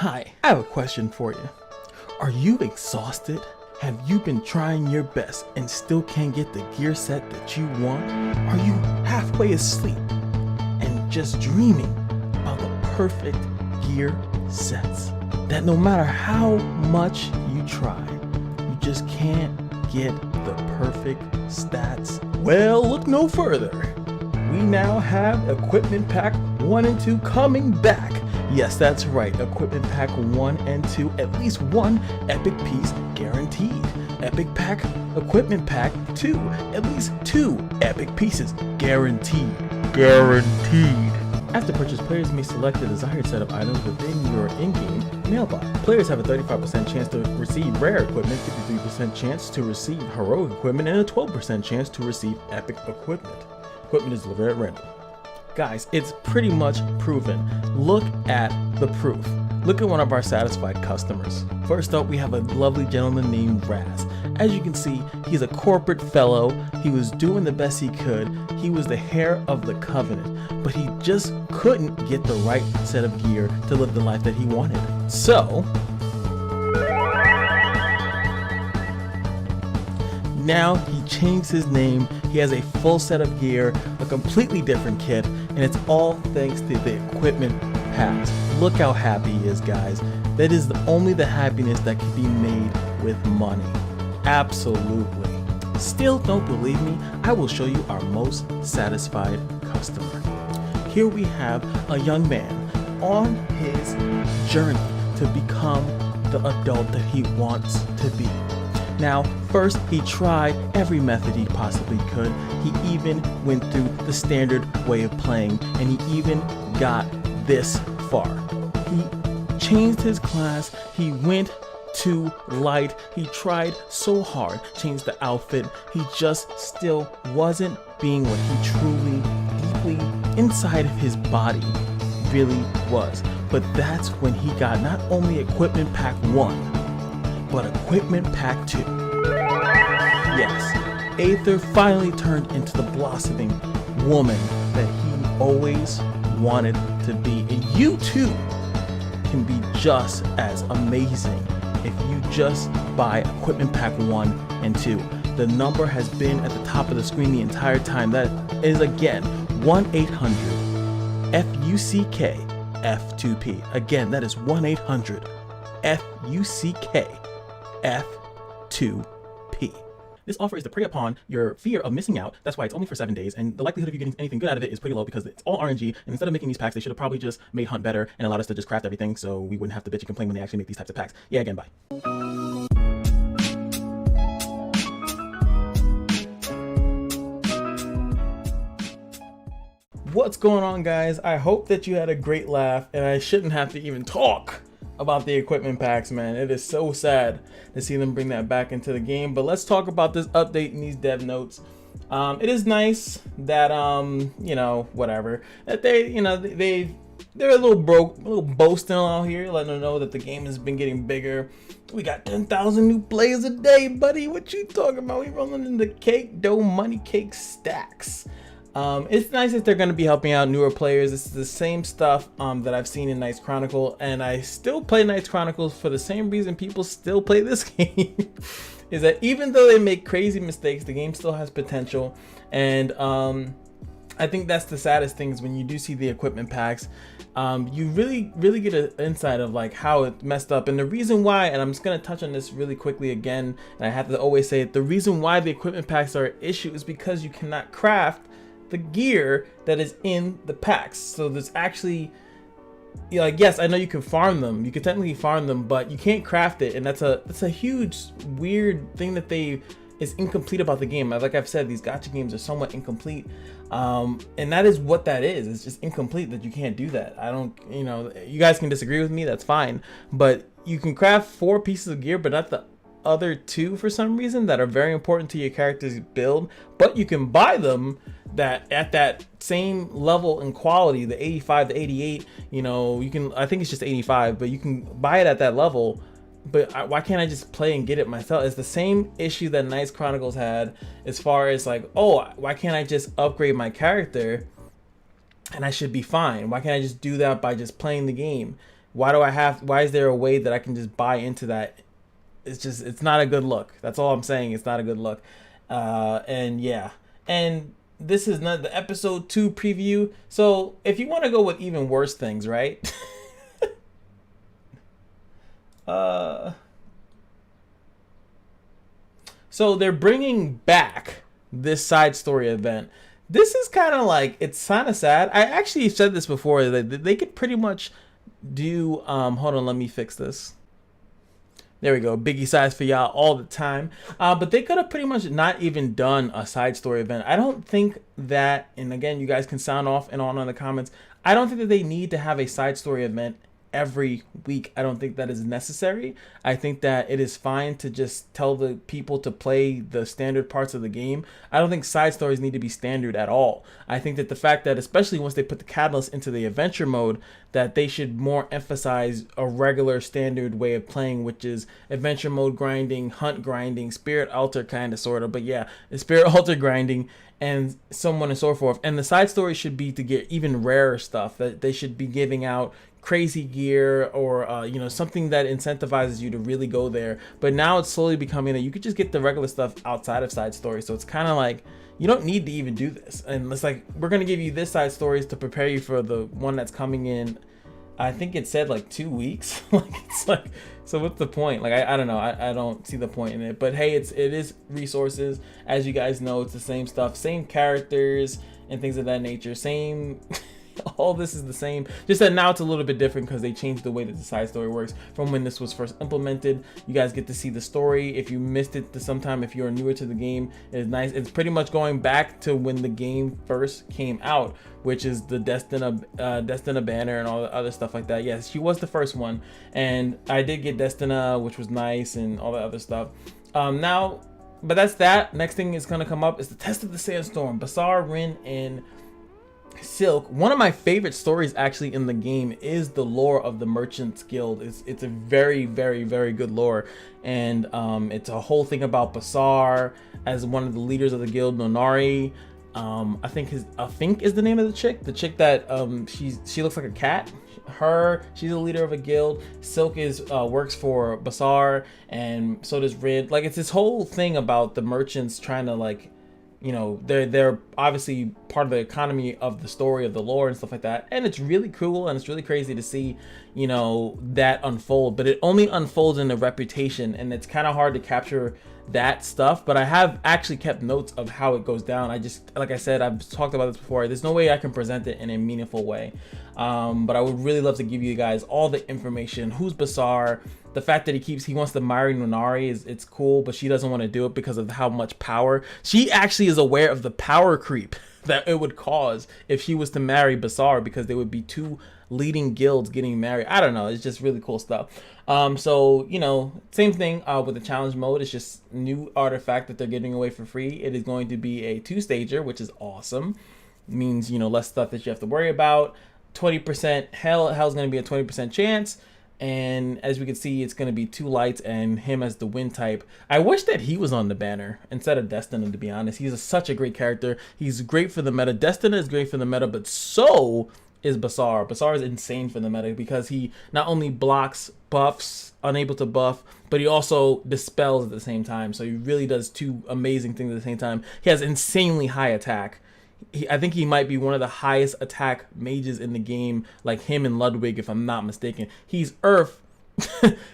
Hi, I have a question for you. Are you exhausted? Have you been trying your best and still can't get the gear set that you want? Are you halfway asleep and just dreaming about the perfect gear sets that no matter how much you try, you just can't get the perfect stats? Well, look no further. We now have Equipment Pack 1 and 2 coming back. Yes, that's right, Equipment Pack 1 and 2, at least one epic piece guaranteed. Equipment Pack 2, at least 2 epic pieces guaranteed. After purchase, players may select the desired set of items within your in-game mailbox. Players have a 35% chance to receive rare equipment, 53% chance to receive heroic equipment, and a 12% chance to receive epic equipment. Equipment is delivered at random. Guys, it's pretty much proven. Look at the proof. Look at one of our satisfied customers. First up, we have a lovely gentleman named Raz. As you can see, he's a corporate fellow. He was doing the best he could. He was the heir of the covenant, but he just couldn't get the right set of gear to live the life that he wanted. So, now he changed his name. He has a full set of gear, a completely different kit, and it's all thanks to the equipment packs. Look how happy he is, guys. That is only the happiness that can be made with money. Absolutely. Still don't believe me? I will show you our most satisfied customer. Here we have a young man on his journey to become the adult that he wants to be. Now, first he tried every method he possibly could. He even went through the standard way of playing, and he even got this far. He changed his class, he went to light, he tried so hard, changed the outfit, he just still wasn't being what he truly, deeply inside of his body really was. But that's when he got not only Equipment Pack 1, but Equipment Pack 2. Yes, Aether finally turned into the blossoming woman that he always wanted to be. And you too can be just as amazing if you just buy Equipment Pack 1 and 2. The number has been at the top of the screen the entire time. That is again 1-800-FUCK-F2P. Again, that is 1-800-FUCK-F2P. This offer is to prey upon your fear of missing out. That's why it's only for 7 days, and the likelihood of you getting anything good out of it is pretty low because it's all RNG. And instead of making these packs, they should have probably just made Hunt better and allowed us to just craft everything so we wouldn't have to bitch and complain when they actually make these types of packs. Yeah, again, bye. What's going on, guys? I hope that you had a great laugh, and I shouldn't have to even talk about the equipment packs, man. It is so sad to see them bring that back into the game. But let's talk about this update in these dev notes. It is nice that whatever, that they're a little boasting out here, letting them know that the game has been getting bigger. We got 10,000 new players a day, buddy. What you talking about? We rolling in the cake dough money cake stacks. It's nice that they're going to be helping out newer players. This is the same stuff that I've seen in Knights Chronicle, and I still play Knights Chronicles for the same reason people still play this game. Is that even though they make crazy mistakes, the game still has potential. And I think that's the saddest thing is when you do see the equipment packs, you really get an insight of like how it messed up. And the reason why, and I'm just going to touch on this really quickly again, and I have to always say it, the reason why the equipment packs are an issue is because you cannot craft the gear that is in the packs. So there's actually, like, yes, I know you can farm them, you can technically farm them, but you can't craft it, and that's a huge weird thing that is incomplete about the game. Like I've said, these gacha games are somewhat incomplete, and that is what that is. It's just incomplete that you can't do that. I don't, you guys can disagree with me, that's fine, but you can craft 4 pieces of gear, but not the other 2 for some reason that are very important to your character's build. But you can buy them that at that same level in quality, the 85, the 88, you can, I think it's just 85, but you can buy it at that level. But why can't I just play and get it myself? It's the same issue that Knights Chronicles had as far as like, oh, why can't I just upgrade my character and I should be fine? Why can't I just do that by just playing the game? why is there a way that I can just buy into that? It's not a good look. That's all I'm saying. It's not a good look. And yeah, and this is not the episode 2 preview. So if you want to go with even worse things, right? So they're bringing back this side story event. This is kind of like, it's kind of sad. I actually said this before, that they could pretty much do, hold on, let me fix this. There we go, biggie size for y'all all the time. But they could have pretty much not even done a side story event. I don't think that, and again, you guys can sound off and on in the comments, I don't think that they need to have a side story event every week. I don't think that is necessary. I think that it is fine to just tell the people to play the standard parts of the game. I don't think side stories need to be standard at all. I think that the fact that, especially once they put the catalyst into the adventure mode, that they should more emphasize a regular standard way of playing, which is adventure mode grinding, hunt grinding, spirit altar kind of sort of, but yeah, the spirit altar grinding, and so on and so forth. And the side story should be to get even rarer stuff, that they should be giving out crazy gear, or you know, something that incentivizes you to really go there. But now it's slowly becoming that you could just get the regular stuff outside of side story. So it's kind of like, you don't need to even do this. And it's like, we're gonna give you this side stories to prepare you for the one that's coming in. I think it said like 2 weeks. Like, it's like, so what's the point? Like, I don't know. I don't see the point in it. But hey, it is resources. As you guys know, it's the same stuff, same characters and things of that nature, same all this is the same, just that now it's a little bit different because they changed the way that the side story works from when this was first implemented. You guys get to see the story. If you missed it sometime, if you're newer to the game, it's nice. It's pretty much going back to when the game first came out, which is the Destina banner and all the other stuff like that. Yes, she was the first one, and I did get Destina, which was nice, and all that other stuff. Now, but that's that. Next thing is gonna come up is the Test of the Sandstorm. Bazaar, Rin, and Silk. One of my favorite stories actually in the game is the lore of the Merchants Guild. It's a very, very, very good lore, and it's a whole thing about Bazaar as one of the leaders of the guild. Nonari, I think is the name of the chick that she looks like a cat. She's a leader of a guild. Silk works for Bazaar, and so does Rin. Like, it's this whole thing about the merchants trying to, like, you know, they're obviously part of the economy of the story of the lore and stuff like that, and it's really cool and it's really crazy to see, you know, that unfold. But it only unfolds in the reputation, and it's kind of hard to capture that stuff. But I have actually kept notes of how it goes down. I just, like I said, I've talked about this before, there's no way I can present it in a meaningful way, but I would really love to give you guys all the information. Who's Bazaar? The fact that he wants to marry Nonari it's cool, but she doesn't want to do it because of how much power. She actually is aware of the power creep that it would cause if she was to marry Bazaar, because there would be two leading guilds getting married. I don't know, it's just really cool stuff. So, you know, same thing with the challenge mode. It's just new artifact that they're giving away for free. It is going to be a 2-stager, which is awesome. It means, you know, less stuff that you have to worry about. 20% hell's going to be a 20% chance. And as we can see, it's going to be 2 lights and him as the wind type. I wish that he was on the banner instead of Destina, to be honest. He's such a great character. He's great for the meta. Destina is great for the meta, but so is Bazaar. Bazaar is insane for the meta because he not only blocks buffs, unable to buff, but he also dispels at the same time. So he really does 2 amazing things at the same time. He has insanely high attack. I think he might be one of the highest attack mages in the game, like him and Ludwig, if I'm not mistaken. He's Earth,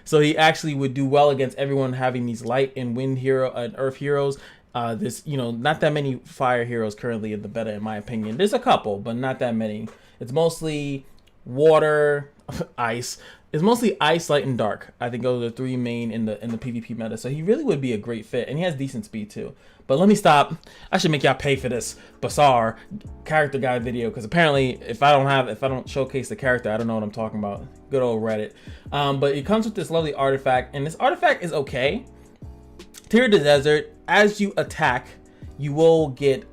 so he actually would do well against everyone having these light and wind hero and earth heroes. There's, you know, not that many fire heroes currently in the beta, in my opinion. There's a couple, but not that many. It's mostly water, ice. It's mostly ice, light, and dark. I think those are the 3 main in the PvP meta. So he really would be a great fit, and he has decent speed too. But let me stop. I should make y'all pay for this Bazaar character guide video, because apparently if I don't showcase the character, I don't know what I'm talking about. Good old Reddit. But it comes with this lovely artifact, and this artifact is okay. Tear the Desert. As you attack, you will get,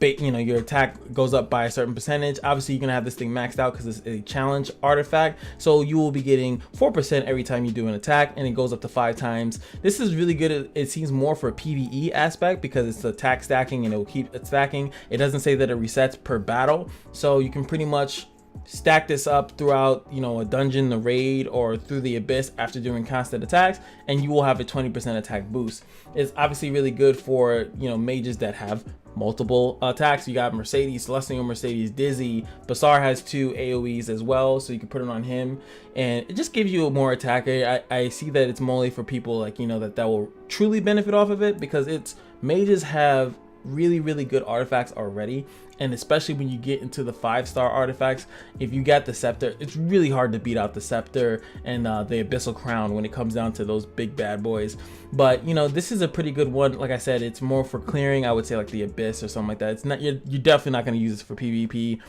you know, your attack goes up by a certain percentage. Obviously you're gonna have this thing maxed out because it's a challenge artifact, so you will be getting 4% every time you do an attack, and it goes up to 5 times. This is really good. It seems more for a PvE aspect because it's attack stacking, and it will keep it stacking. It doesn't say that it resets per battle, so you can pretty much stack this up throughout, you know, a dungeon, the raid, or through the abyss after doing constant attacks, and you will have a 20% attack boost. It's obviously really good for, you know, mages that have multiple attacks. You got Mercedes, Celestial Mercedes, Dizzy. Basar has 2 AoEs as well, so you can put it on him, and it just gives you a more attack. I see that it's mostly for people like, you know, that will truly benefit off of it, because it's mages have really good artifacts already, and especially when you get into the 5-star artifacts, if you got the scepter, it's really hard to beat out the scepter and the abyssal crown when it comes down to those big bad boys. But you know, this is a pretty good one. Like I said, it's more for clearing. I would say like the abyss or something like that. It's not, you're definitely not going to use this for PvP.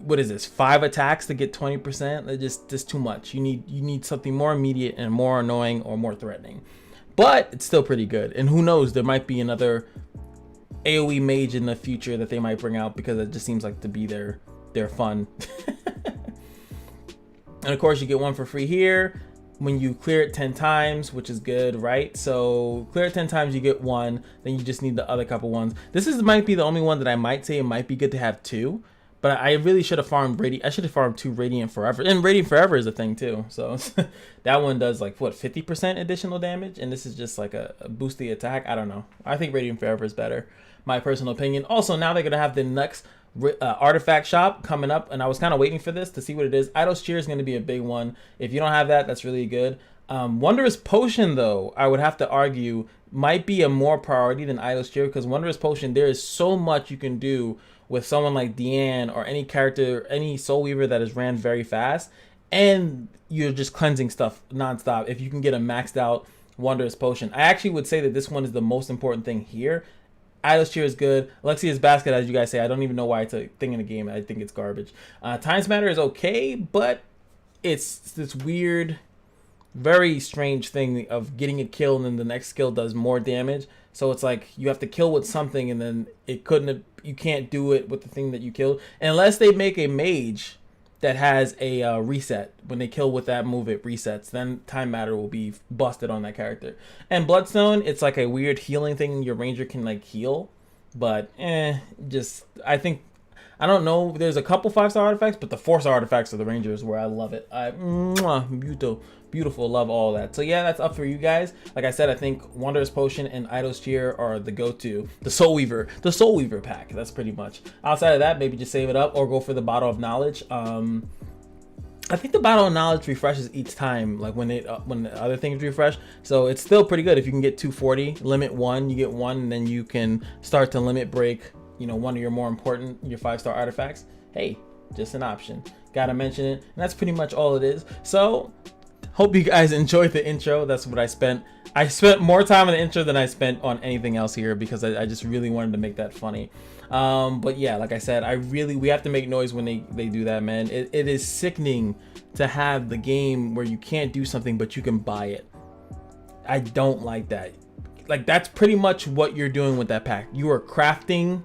What is this, 5 attacks to get 20%? It's just too much. You need something more immediate and more annoying or more threatening, but it's still pretty good. And who knows, there might be another AoE mage in the future that they might bring out, because it just seems like to be their fun. And of course you get one for free here when you clear it 10 times, which is good, right? So clear it 10 times, you get 1, then you just need the other couple ones. Might be the only one that I might say it might be good to have 2, but I really should have farmed I should have farmed 2 Radiant Forever, and Radiant Forever is a thing too. So that one does like what, 50% additional damage, and this is just like a boost the attack. I don't know. I think Radiant Forever is better, my personal opinion. Also, now they're gonna have the next artifact shop coming up, and I was kind of waiting for this to see what it is. Idol's Cheer is going to be a big one. If you don't have that, that's really good. Wondrous Potion, though, I would have to argue might be a more priority than Idol's Cheer, because Wondrous Potion, there is so much you can do with someone like Deanne or any character, any Soul Weaver that is ran very fast, and you're just cleansing stuff nonstop if you can get a maxed out Wondrous Potion. I actually would say that this one is the most important thing here. Idol's Cheer is good. Alexia's Basket, as you guys say, I don't even know why it's a thing in the game. I think it's garbage. Times Matter is okay, but it's this weird, very strange thing of getting a kill and then the next skill does more damage. So it's like you have to kill with something, and then you can't do it with the thing that you killed unless they make a mage that has a reset. When they kill with that move, it resets. Then Time Matter will be busted on that character. And Bloodstone, it's like a weird healing thing. Your ranger can like heal, but I don't know. There's a couple 5-star artifacts, but the 4-star artifacts of the rangers where I love it. Beautiful, love all that. So yeah, that's up for you guys. Like I said, I think Wondrous Potion and Idol's Cheer are the go-to. The Soul Weaver pack. That's pretty much. Outside of that, maybe just save it up or go for the Bottle of Knowledge. I think the Bottle of Knowledge refreshes each time, like when the other things refresh. So it's still pretty good if you can get 240. Limit 1, you get 1, and then you can start to limit break, you know, one of your more important, your 5-star artifacts. Hey, just an option. Gotta mention it. And that's pretty much all it is. So hope you guys enjoyed the intro. That's what I spent. I spent more time on the intro than I spent on anything else here, because I just really wanted to make that funny. But yeah, like I said, we have to make noise when they do that, man. It is sickening to have the game where you can't do something but you can buy it. I don't like that. Like, that's pretty much what you're doing with that pack. You are crafting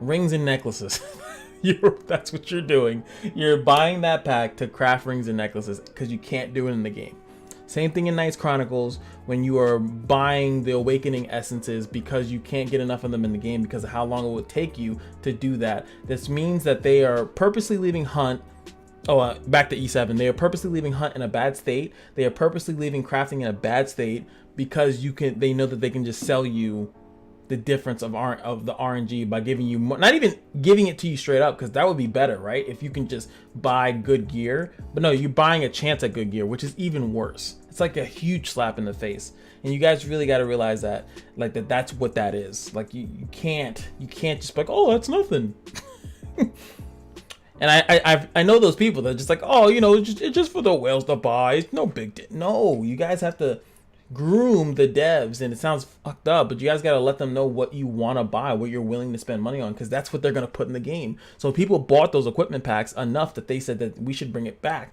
rings and necklaces. That's what you're doing. You're buying that pack to craft rings and necklaces because you can't do it in the game. Same thing in Knights Chronicles when you are buying the Awakening essences because you can't get enough of them in the game because of how long it would take you to do that. This means that they are purposely leaving Hunt. Back to E7. They are purposely leaving Hunt in a bad state. They are purposely leaving crafting in a bad state because they know that they can just sell you the difference of the RNG by giving you more, not even giving it to you straight up, because that would be better, right? If you can just buy good gear. But no, you're buying a chance at good gear, which is even worse. It's like a huge slap in the face. And you guys really got to realize that, like, that's what that is. Like, you can't just be like, oh, that's nothing. And I know those people that are just like, oh, you know, it's just for the whales to buy. It's no big deal. No, you guys have to groom the devs, and it sounds fucked up, but you guys got to let them know what you want to buy, what you're willing to spend money on, because that's what they're going to put in the game. So people bought those equipment packs enough that they said that we should bring it back.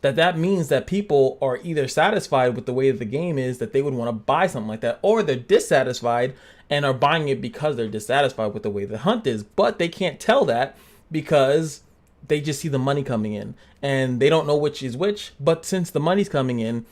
That means that people are either satisfied with the way that the game is, that they would want to buy something like that, or they're dissatisfied and are buying it because they're dissatisfied with the way the Hunt is, but they can't tell that because they just see the money coming in and they don't know which is which. But since the money's coming in,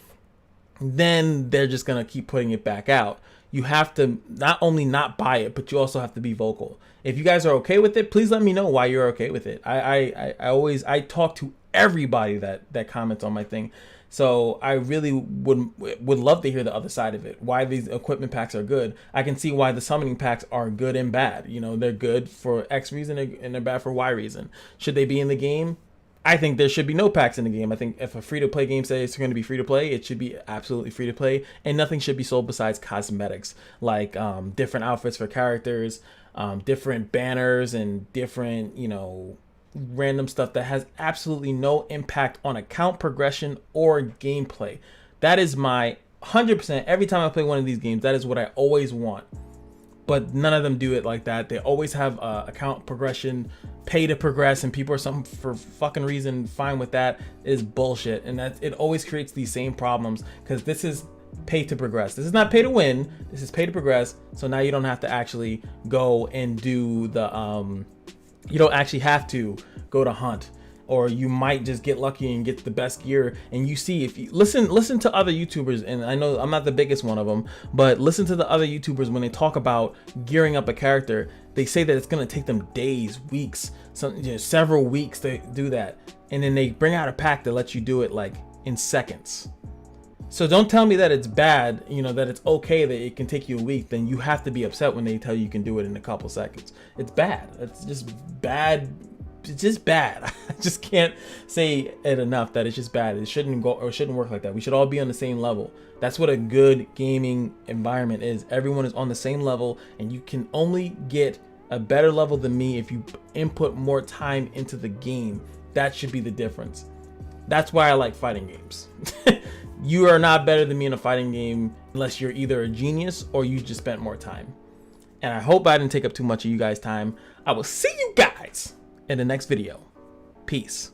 then they're just gonna keep putting it back out. you have to not only not buy it, but you also have to be vocal. If you guys are okay with it, please let me know why you're okay with it. I talk to everybody that comments on my thing. So I really would love to hear the other side of it. Why these equipment packs are good. I can see why the summoning packs are good and bad. You know, they're good for X reason and they're bad for Y reason. Should they be in the game? I think there should be no packs in the game. I think if a free-to-play game says it's going to be free-to-play, it should be absolutely free-to-play, and nothing should be sold besides cosmetics, like different outfits for characters, different banners, and different, you know, random stuff that has absolutely no impact on account progression or gameplay. That is my 100%. Every time I play one of these games, that is what I always want. But none of them do it like that. They always have account progression, pay to progress, and people are some for fucking reason fine with that. It is bullshit, and that it always creates these same problems because this is pay to progress. This is not pay to win. This is pay to progress. So now you don't have to actually go and do the you don't actually have to go to hunt, or you might just get lucky and get the best gear. And you see, if you listen to other YouTubers, and I know I'm not the biggest one of them, but listen to the other YouTubers when they talk about gearing up a character. They say that it's going to take them days, weeks, several weeks to do that, and then they bring out a pack that lets you do it like in seconds. So don't tell me that it's bad, you know, that it's okay that it can take you a week. Then you have to be upset when they tell you can do it in a couple seconds. It's bad. It's just bad. It's just bad. I just can't say it enough that it's just bad. It shouldn't go or shouldn't work like that. We should all be on the same level. That's what a good gaming environment is. Everyone is on the same level, and you can only get a better level than me if you input more time into the game. That should be the difference. That's why I like fighting games. You are not better than me in a fighting game unless you're either a genius or you just spent more time. And I hope I didn't take up too much of you guys' time. I will see you guys in the next video. Peace.